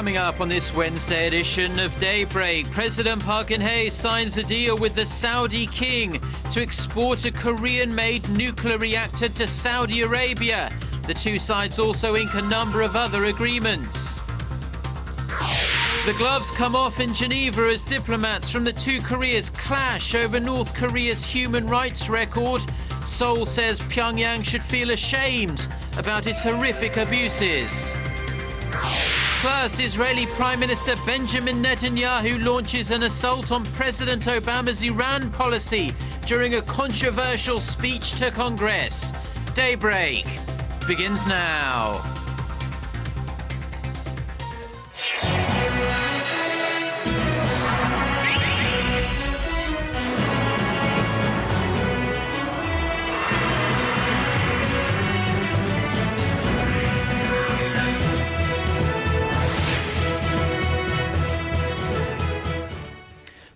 Coming up on this Wednesday edition of Daybreak, President Park Geun-hye signs a deal with the Saudi king to export a Korean-made nuclear reactor to Saudi Arabia. The two sides also ink a number of other agreements. The gloves come off in Geneva as diplomats from the two Koreas clash over North Korea's human rights record. Seoul says Pyongyang should feel ashamed about its horrific abuses. Plus, Israeli Prime Minister Benjamin Netanyahu launches an assault on President Obama's Iran policy during a controversial speech to Congress. Daybreak begins now.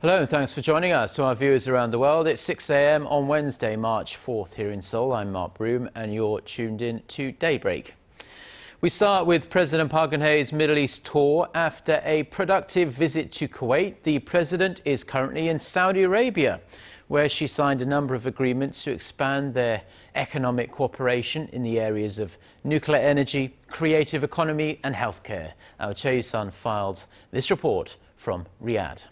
Hello and thanks for joining us. To our viewers around the world, it's 6 a.m. on Wednesday, March 4th here in Seoul. I'm Mark Broome and you're tuned in to Daybreak. We start with President Park Geun-hye's Middle East tour. After a productive visit to Kuwait, the president is currently in Saudi Arabia, where she signed a number of agreements to expand their economic cooperation in the areas of nuclear energy, creative economy and healthcare. Our Chae Sun files this report from Riyadh.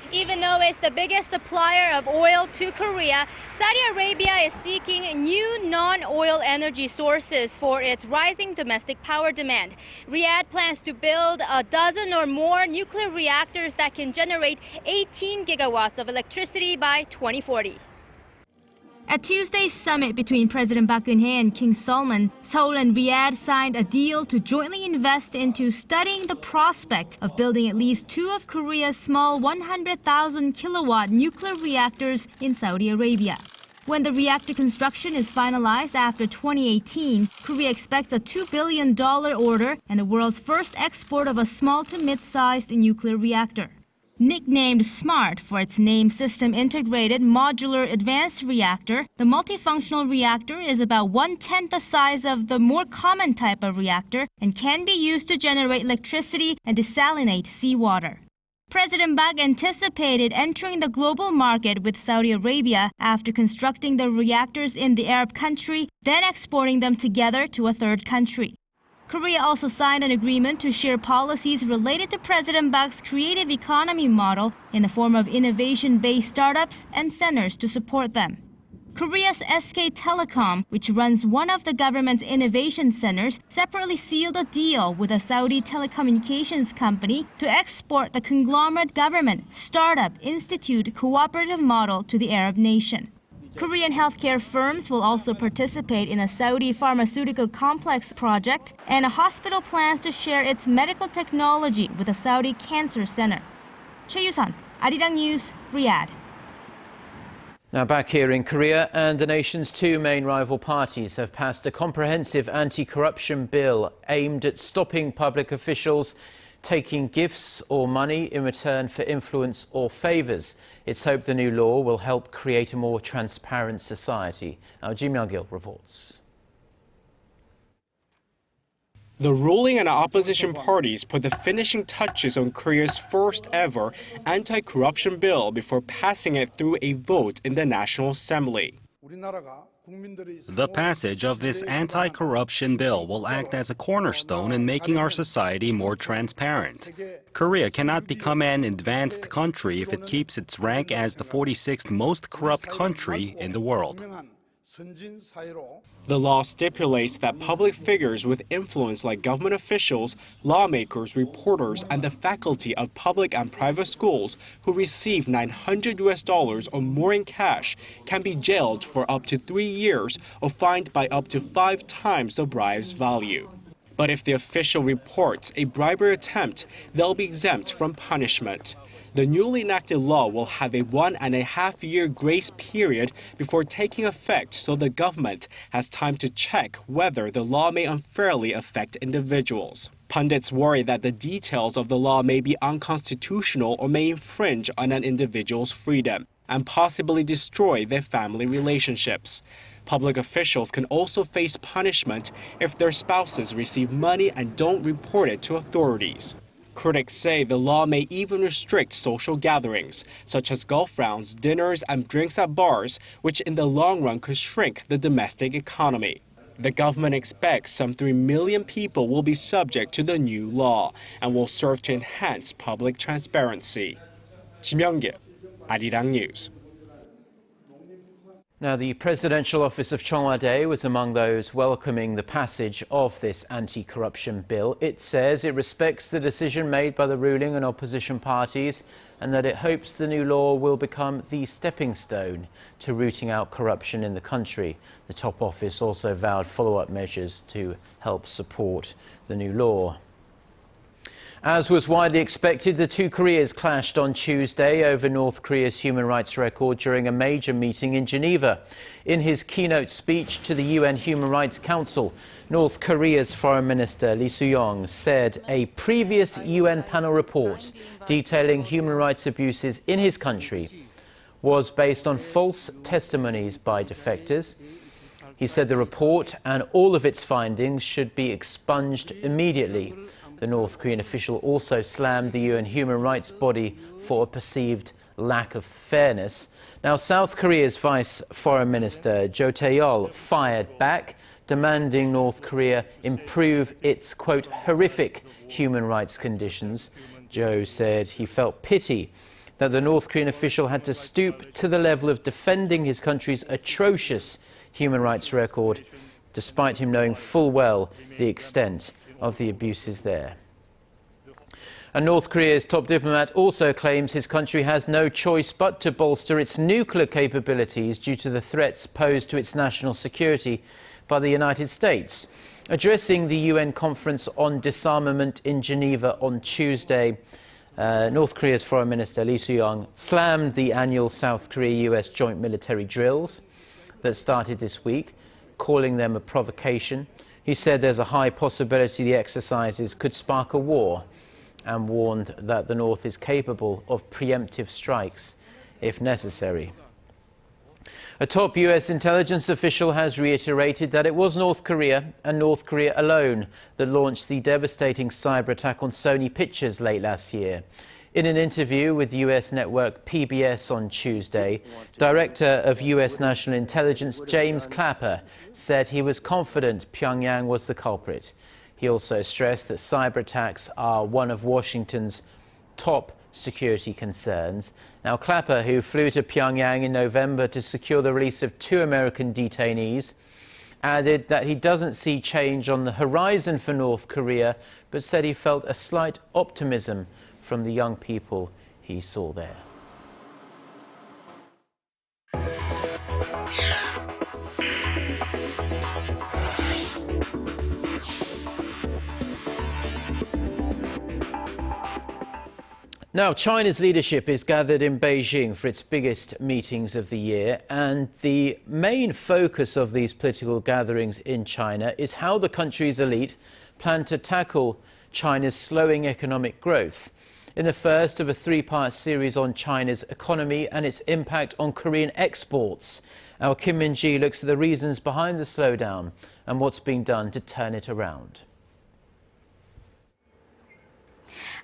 Even though it's the biggest supplier of oil to Korea, Saudi Arabia is seeking new non-oil energy sources for its rising domestic power demand. Riyadh plans to build a dozen or more nuclear reactors that can generate 18 gigawatts of electricity by 2040. At Tuesday's summit between President Park Geun-hye and King Salman, Seoul and Riyadh signed a deal to jointly invest into studying the prospect of building at least two of Korea's small 100,000 kilowatt nuclear reactors in Saudi Arabia. When the reactor construction is finalized after 2018, Korea expects a $2 billion order and the world's first export of a small to mid-sized nuclear reactor. Nicknamed SMART for its name System Integrated Modular Advanced Reactor, the multifunctional reactor is about 1/10 the size of the more common type of reactor and can be used to generate electricity and desalinate seawater. President Park anticipated entering the global market with Saudi Arabia after constructing the reactors in the Arab country, then exporting them together to a third country. Korea also signed an agreement to share policies related to President Park's creative economy model in the form of innovation-based startups and centers to support them. Korea's SK Telecom, which runs one of the government's innovation centers, separately sealed a deal with a Saudi telecommunications company to export the conglomerate government startup institute cooperative model to the Arab nation. Korean healthcare firms will also participate in a Saudi pharmaceutical complex project, and a hospital plans to share its medical technology with a Saudi cancer center. Chae Sun, Arirang News, Riyadh. Now back here in Korea, and the nation's two main rival parties have passed a comprehensive anti-corruption bill aimed at stopping public officials taking gifts or money in return for influence or favors. It's hoped the new law will help create a more transparent society. Our Ji Myung-gil reports. The ruling and opposition parties put the finishing touches on Korea's first ever anti-corruption bill before passing it through a vote in the National Assembly. The passage of this anti-corruption bill will act as a cornerstone in making our society more transparent. Korea cannot become an advanced country if it keeps its rank as the 46th most corrupt country in the world. The law stipulates that public figures with influence like government officials, lawmakers, reporters, and the faculty of public and private schools who receive $900 or more in cash can be jailed for up to 3 years or fined by up to 5 times the bribe's value. But if the official reports a bribery attempt, they'll be exempt from punishment. The newly enacted law will have a 1.5-year grace period before taking effect, so the government has time to check whether the law may unfairly affect individuals. Pundits worry that the details of the law may be unconstitutional or may infringe on an individual's freedom and possibly destroy their family relationships. Public officials can also face punishment if their spouses receive money and don't report it to authorities. Critics say the law may even restrict social gatherings, such as golf rounds, dinners, and drinks at bars, which in the long run could shrink the domestic economy. The government expects some 3 million people will be subject to the new law and will serve to enhance public transparency. Kim Young-gil, Arirang News. Now, the presidential office of Cheongwade was among those welcoming the passage of this anti-corruption bill. It says it respects the decision made by the ruling and opposition parties and that it hopes the new law will become the stepping stone to rooting out corruption in the country. The top office also vowed follow-up measures to help support the new law. As was widely expected, the two Koreas clashed on Tuesday over North Korea's human rights record during a major meeting in Geneva. In his keynote speech to the UN Human Rights Council, North Korea's Foreign Minister Lee Soo-young said a previous UN panel report detailing human rights abuses in his country was based on false testimonies by defectors. He said the report and all of its findings should be expunged immediately. The North Korean official also slammed the UN human rights body for a perceived lack of fairness. Now, South Korea's Vice Foreign Minister Jo Tae-yeol fired back, demanding North Korea improve its, quote, horrific human rights conditions. Jo said he felt pity that the North Korean official had to stoop to the level of defending his country's atrocious human rights record, despite him knowing full well the extent of the abuses there. And North Korea's top diplomat also claims his country has no choice but to bolster its nuclear capabilities due to the threats posed to its national security by the United States. Addressing the UN Conference on Disarmament in Geneva on Tuesday, North Korea's Foreign Minister Lee Soo-young slammed the annual South Korea-US joint military drills that started this week, calling them a provocation. He said there's a high possibility the exercises could spark a war and warned that the North is capable of preemptive strikes if necessary. A top US intelligence official has reiterated that it was North Korea and North Korea alone that launched the devastating cyber attack on Sony Pictures late last year. In an interview with US network PBS on Tuesday, Director of US National Intelligence James Clapper said he was confident Pyongyang was the culprit. He also stressed that cyber attacks are one of Washington's top security concerns. Now, Clapper, who flew to Pyongyang in November to secure the release of 2 American detainees, added that he doesn't see change on the horizon for North Korea, but said he felt a slight optimism from the young people he saw there. Now, China's leadership is gathered in Beijing for its biggest meetings of the year, and the main focus of these political gatherings in China is how the country's elite plan to tackle China's slowing economic growth. In the first of a 3-part series on China's economy and its impact on Korean exports, our Kim Min-ji looks at the reasons behind the slowdown and what's being done to turn it around.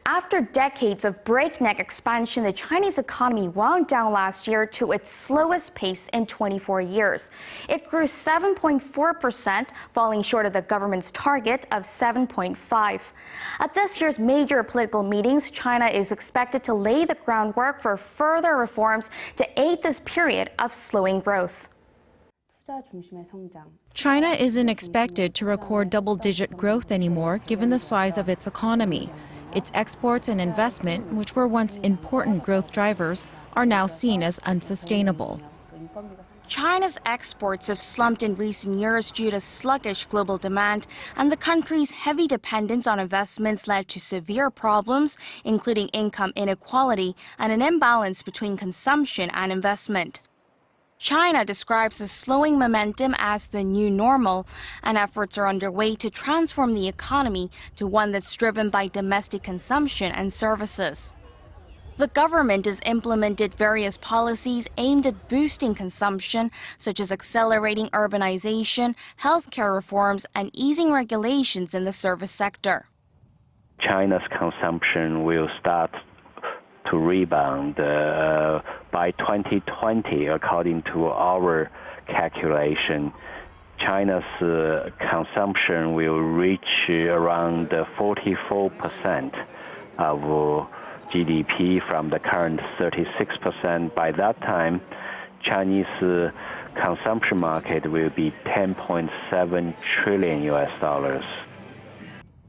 After decades of breakneck expansion, the Chinese economy wound down last year to its slowest pace in 24 years. It grew 7.4%, falling short of the government's target of 7.5%. At this year's major political meetings, China is expected to lay the groundwork for further reforms to aid this period of slowing growth. China isn't expected to record double-digit growth anymore, given the size of its economy. Its exports and investment, which were once important growth drivers, are now seen as unsustainable. China's exports have slumped in recent years due to sluggish global demand, and the country's heavy dependence on investments led to severe problems, including income inequality and an imbalance between consumption and investment. China describes the slowing momentum as the new normal, and efforts are underway to transform the economy to one that's driven by domestic consumption and services. The government has implemented various policies aimed at boosting consumption, such as accelerating urbanization, healthcare reforms, and easing regulations in the service sector. China's consumption will start to rebound by 2020, according to our calculation. China's consumption will reach around 44% of GDP from the current 36%. By that time, Chinese consumption market will be $10.7 trillion.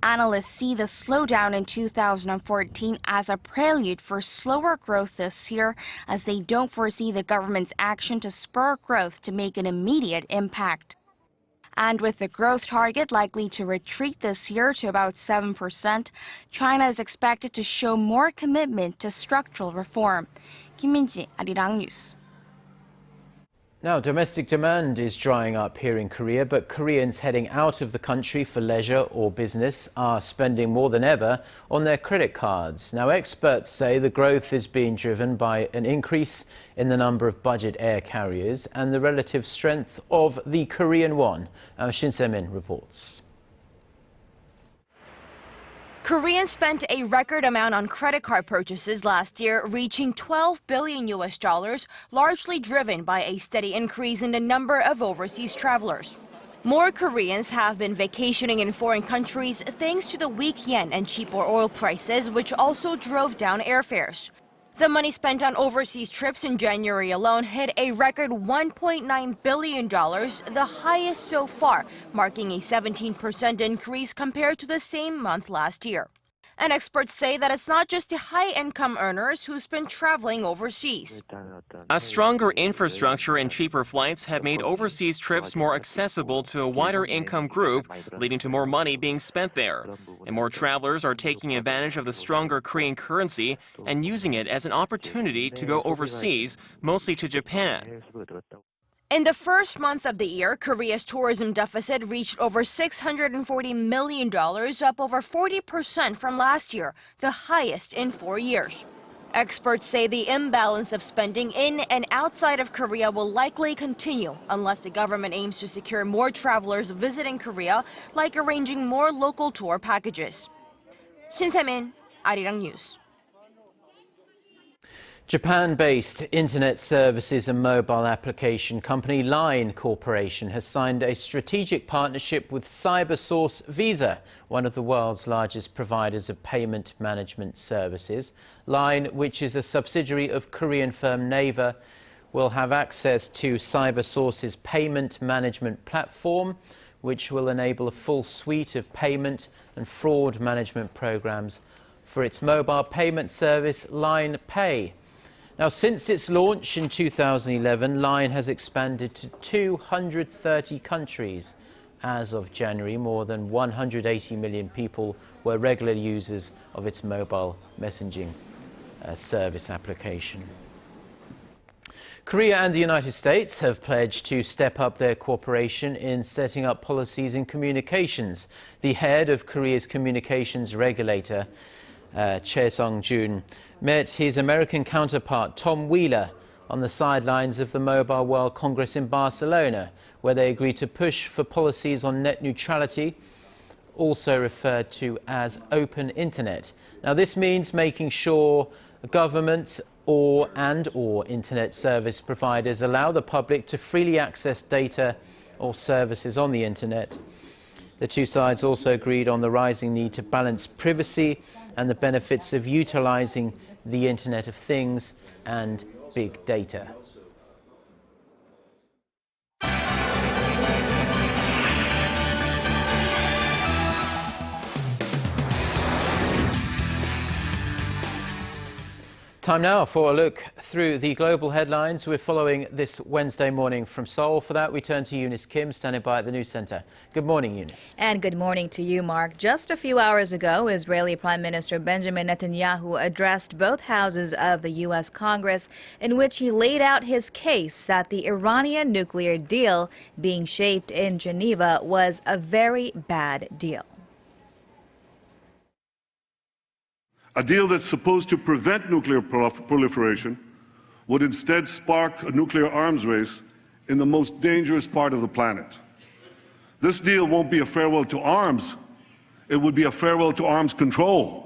Analysts see the slowdown in 2014 as a prelude for slower growth this year, as they don't foresee the government's action to spur growth to make an immediate impact. And with the growth target likely to retreat this year to about 7%, China is expected to show more commitment to structural reform. Kim Min-ji, Arirang News. Now, domestic demand is drying up here in Korea, but Koreans heading out of the country for leisure or business are spending more than ever on their credit cards. Now, experts say the growth is being driven by an increase in the number of budget air carriers and the relative strength of the Korean won. Shin Se-min reports. Koreans spent a record amount on credit card purchases last year, reaching $12 billion, largely driven by a steady increase in the number of overseas travelers. More Koreans have been vacationing in foreign countries thanks to the weak yen and cheaper oil prices, which also drove down airfares. The money spent on overseas trips in January alone hit a record $1.9 billion, the highest so far, marking a 17% increase compared to the same month last year. And experts say that it's not just the high-income earners who's been traveling overseas. A stronger infrastructure and cheaper flights have made overseas trips more accessible to a wider income group, leading to more money being spent there. And more travelers are taking advantage of the stronger Korean currency and using it as an opportunity to go overseas, mostly to Japan. In the first month of the year, Korea's tourism deficit reached over $640 million, up over 40% from last year, the highest in 4 years. Experts say the imbalance of spending in and outside of Korea will likely continue unless the government aims to secure more travelers visiting Korea, like arranging more local tour packages. Shin Se-min, Arirang News. Japan-based internet services and mobile application company Line Corporation has signed a strategic partnership with CyberSource Visa, one of the world's largest providers of payment management services. Line, which is a subsidiary of Korean firm Naver, will have access to CyberSource's payment management platform, which will enable a full suite of payment and fraud management programs for its mobile payment service, Line Pay. Now, since its launch in 2011, Line has expanded to 230 countries. As of January, more than 180 million people were regular users of its mobile messaging service application. Korea and the United States have pledged to step up their cooperation in setting up policies in communications. The head of Korea's communications regulator, Choi Sung-jun, met his American counterpart Tom Wheeler on the sidelines of the Mobile World Congress in Barcelona, where they agreed to push for policies on net neutrality, also referred to as open internet. Now, this means making sure governments or internet service providers allow the public to freely access data or services on the internet. The two sides also agreed on the rising need to balance privacy and the benefits of utilizing the Internet of Things and big data. Time now for a look through the global headlines we're following this Wednesday morning from Seoul. For that, we turn to Eunice Kim, standing by at the news center. Good morning, Eunice. And good morning to you, Mark. Just a few hours ago, Israeli Prime Minister Benjamin Netanyahu addressed both houses of the U.S. Congress, in which he laid out his case that the Iranian nuclear deal being shaped in Geneva was a very bad deal. A deal that's supposed to prevent nuclear proliferation would instead spark a nuclear arms race in the most dangerous part of the planet. This deal won't be a farewell to arms, it would be a farewell to arms control.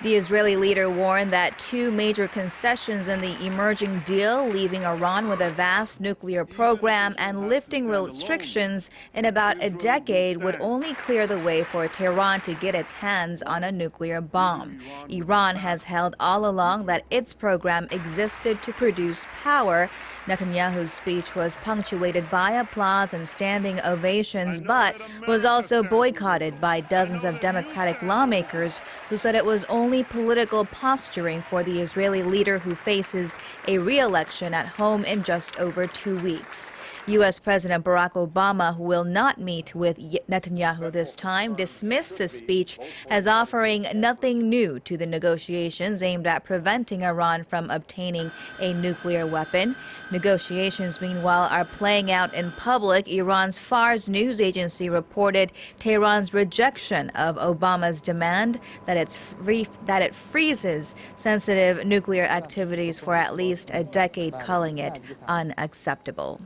The Israeli leader warned that two major concessions in the emerging deal, leaving Iran with a vast nuclear program and lifting restrictions in about a decade, would only clear the way for Tehran to get its hands on a nuclear bomb. Iran has held all along that its program existed to produce power. Netanyahu's speech was punctuated by applause and standing ovations, but was also boycotted by dozens of Democratic lawmakers who said it was only political posturing for the Israeli leader who faces a re-election at home in just over 2 weeks. U.S. President Barack Obama, who will not meet with Netanyahu this time, dismissed the speech as offering nothing new to the negotiations aimed at preventing Iran from obtaining a nuclear weapon. Negotiations, meanwhile, are playing out in public. Iran's Fars news agency reported Tehran's rejection of Obama's demand that it freezes sensitive nuclear activities for at least a decade, calling it unacceptable.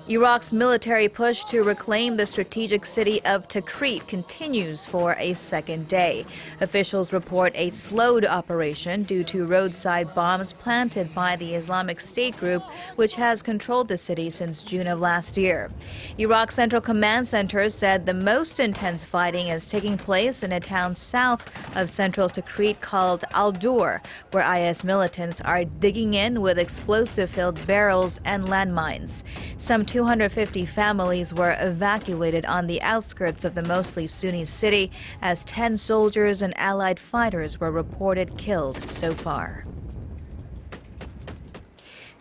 Iraq's military push to reclaim the strategic city of Tikrit continues for a second day. Officials report a slowed operation due to roadside bombs planted by the Islamic State group, which has controlled the city since June of last year. Iraq's Central Command Center said the most intense fighting is taking place in a town south of central Tikrit called Al-Dur, where IS militants are digging in with explosive-filled barrels and landmines. Some 250 families were evacuated on the outskirts of the mostly Sunni city, as 10 soldiers and allied fighters were reported killed so far.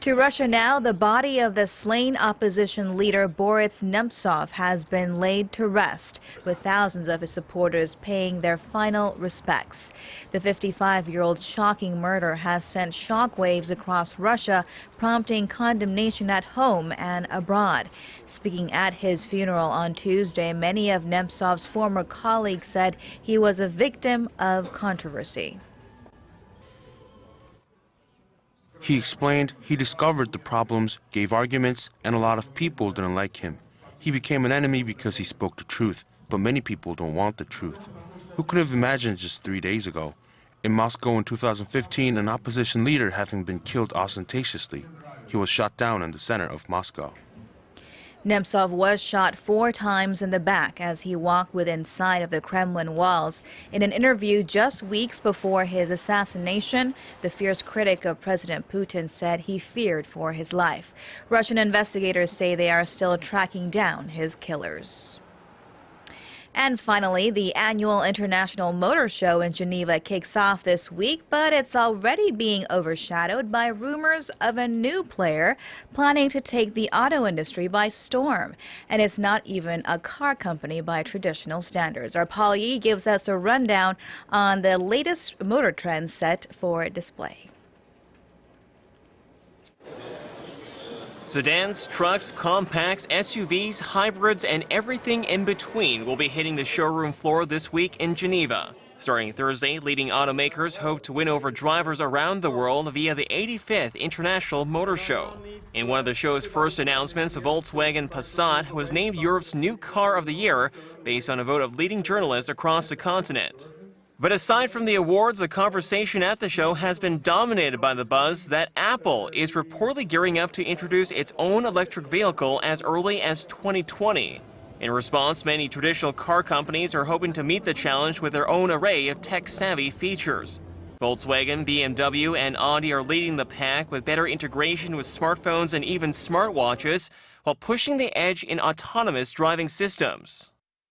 To Russia now, the body of the slain opposition leader Boris Nemtsov has been laid to rest, with thousands of his supporters paying their final respects. The 55-year-old's shocking murder has sent shockwaves across Russia, prompting condemnation at home and abroad. Speaking at his funeral on Tuesday, many of Nemtsov's former colleagues said he was a victim of controversy. He explained he discovered the problems, gave arguments, and a lot of people didn't like him. He became an enemy because he spoke the truth, but many people don't want the truth. Who could have imagined just 3 days ago, in Moscow in 2015, an opposition leader having been killed ostentatiously? He was shot down in the center of Moscow. Nemtsov was shot 4 times in the back as he walked within sight of the Kremlin walls. In an interview just weeks before his assassination, the fierce critic of President Putin said he feared for his life. Russian investigators say they are still tracking down his killers. And finally, the annual International Motor Show in Geneva kicks off this week, but it's already being overshadowed by rumors of a new player planning to take the auto industry by storm. And it's not even a car company by traditional standards. Our Paul Yee gives us a rundown on the latest motor trends set for display. Sedans, trucks, compacts, SUVs, hybrids, and everything in between will be hitting the showroom floor this week in Geneva. Starting Thursday, leading automakers hope to win over drivers around the world via the 85th International Motor Show. In one of the show's first announcements, Volkswagen Passat was named Europe's new car of the year based on a vote of leading journalists across the continent. But aside from the awards, the conversation at the show has been dominated by the buzz that Apple is reportedly gearing up to introduce its own electric vehicle as early as 2020. In response, many traditional car companies are hoping to meet the challenge with their own array of tech-savvy features. Volkswagen, BMW, and Audi are leading the pack with better integration with smartphones and even smartwatches, while pushing the edge in autonomous driving systems.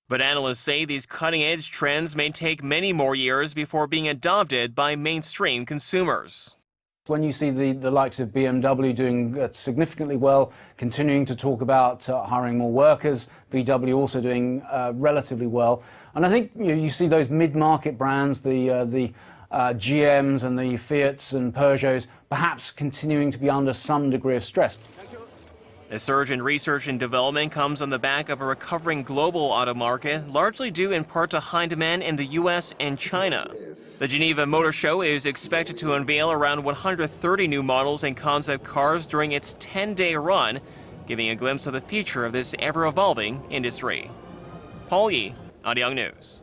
But analysts say these cutting-edge trends may take many more years before being adopted by mainstream consumers. When you see the likes of BMW doing significantly well, continuing to talk about hiring more workers, VW also doing relatively well. And I think you see those mid-market brands, the GMs and the Fiats and Peugeots, perhaps continuing to be under some degree of stress. The surge in research and development comes on the back of a recovering global auto market, largely due in part to high demand in the U.S. and China. The Geneva Motor Show is expected to unveil around 130 new models and concept cars during its 10-day run, giving a glimpse of the future of this ever-evolving industry. Paul Yi, Arirang News.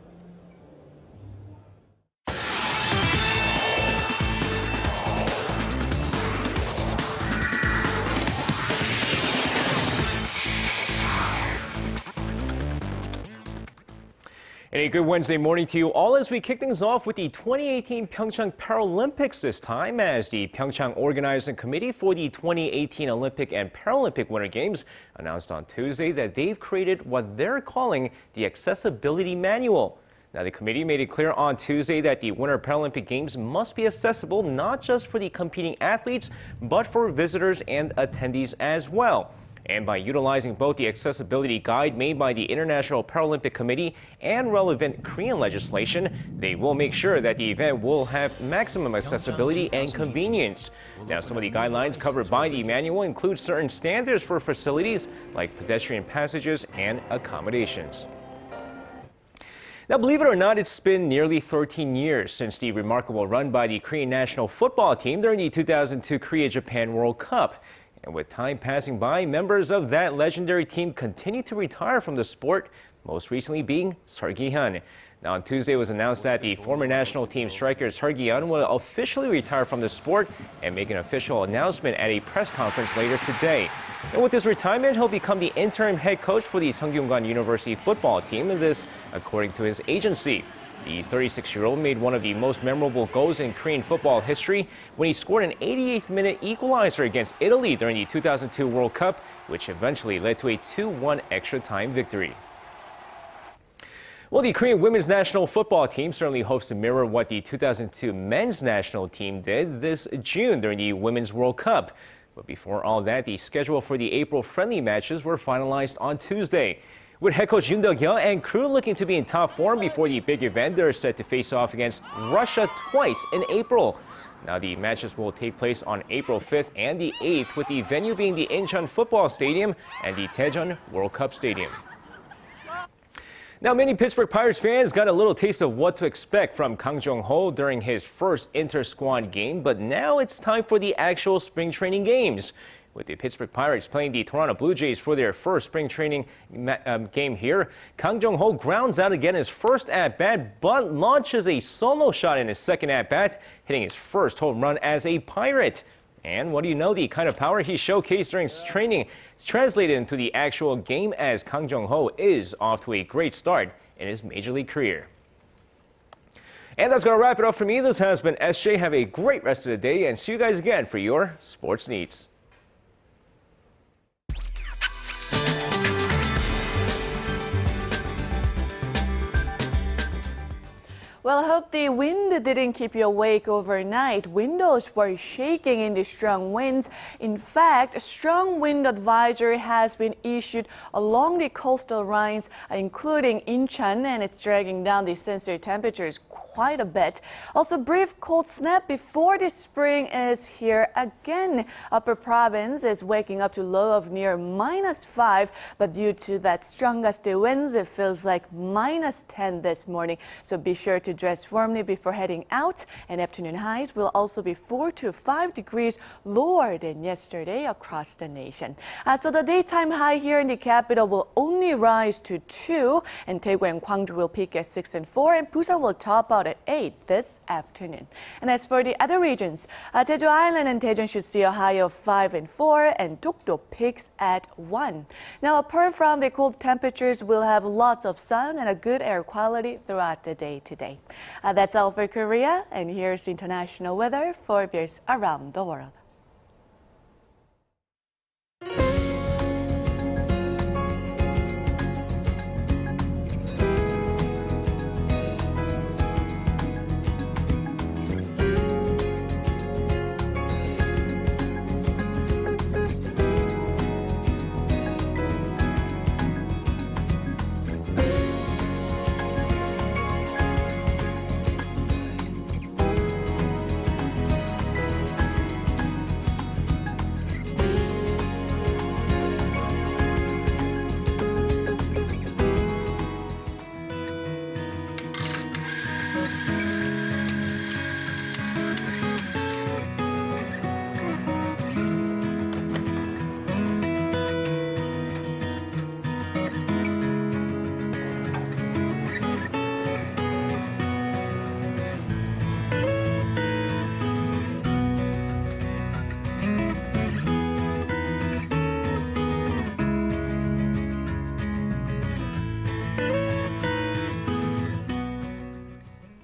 And a good Wednesday morning to you all as we kick things off with the 2018 Pyeongchang Paralympics this time, as the Pyeongchang Organizing Committee for the 2018 Olympic and Paralympic Winter Games announced on Tuesday that they've created what they're calling the Accessibility Manual. Now, the committee made it clear on Tuesday that the Winter Paralympic Games must be accessible not just for the competing athletes, but for visitors and attendees as well. And by utilizing both the accessibility guide made by the International Paralympic Committee and relevant Korean legislation, they will make sure that the event will have maximum accessibility and convenience. Now, some of the guidelines covered by the manual include certain standards for facilities like pedestrian passages and accommodations. Now, believe it or not, it's been nearly 13 years since the remarkable run by the Korean national football team during the 2002 Korea-Japan World Cup. And with time passing by, members of that legendary team continue to retire from the sport, most recently being Park Geun-hye. Now, on Tuesday, it was announced that the former national team striker Park Geun-hye will officially retire from the sport and make an official announcement at a press conference later today. And with his retirement, he'll become the interim head coach for the Seoul University football team, and this according to his agency. The 36-year-old made one of the most memorable goals in Korean football history when he scored an 88th-minute equalizer against Italy during the 2002 World Cup, which eventually led to a 2-1 extra-time victory. Well, the Korean women's national football team certainly hopes to mirror what the 2002 men's national team did this June during the Women's World Cup. But before all that, the schedule for the April friendly matches were finalized on Tuesday. With head coach Yoon Deok-yeon and crew looking to be in top form before the big event, they're set to face off against Russia twice in April. Now, the matches will take place on April 5th and the 8th, with the venue being the Incheon Football Stadium and the Daejeon World Cup Stadium. Now, many Pittsburgh Pirates fans got a little taste of what to expect from Kang Jungho during his first inter-squad game, but now it's time for the actual spring training games. With the Pittsburgh Pirates playing the Toronto Blue Jays for their first spring training game here, Kang Jungho grounds out again his first at-bat, but launches a solo shot in his second at-bat, hitting his first home run as a Pirate. And what do you know, the kind of power he showcased during training is translated into the actual game, as Kang Jungho is off to a great start in his major league career. And that's going to wrap it up for me. This has been SJ. Have a great rest of the day, and see you guys again for your sports needs. Well, I hope the wind didn't keep you awake overnight. Windows were shaking in the strong winds. In fact, a strong wind advisory has been issued along the coastal lines, including Incheon, and it's dragging down the sensory temperatures quite a bit. Also, brief cold snap before the spring is here again. Upper province is waking up to low of near -5, but due to that strong gusty winds, it feels like -10 this morning. So be sure to dress warmly before heading out, and afternoon highs will also be 4 to 5 degrees lower than yesterday across the nation. So the daytime high here in the capital will only rise to 2, and Daegu and Gwangju will peak at 6 and 4, and Busan will top out at 8 this afternoon. And as for the other regions, Jeju Island and Daejeon should see a high of 5 and 4, and Dokdo peaks at 1. Now, apart from the cold temperatures, we'll have lots of sun and a good air quality throughout the day today. That's all for Korea, and here's international weather for viewers around the world.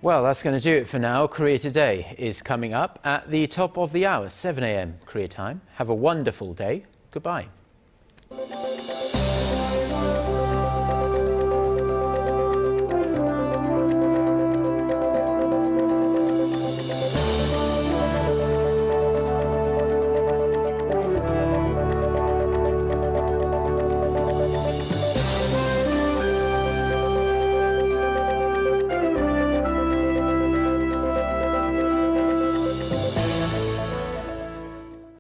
Well, that's going to do it for now. Korea Today is coming up at the top of the hour, 7 a.m. Korea time. Have a wonderful day. Goodbye.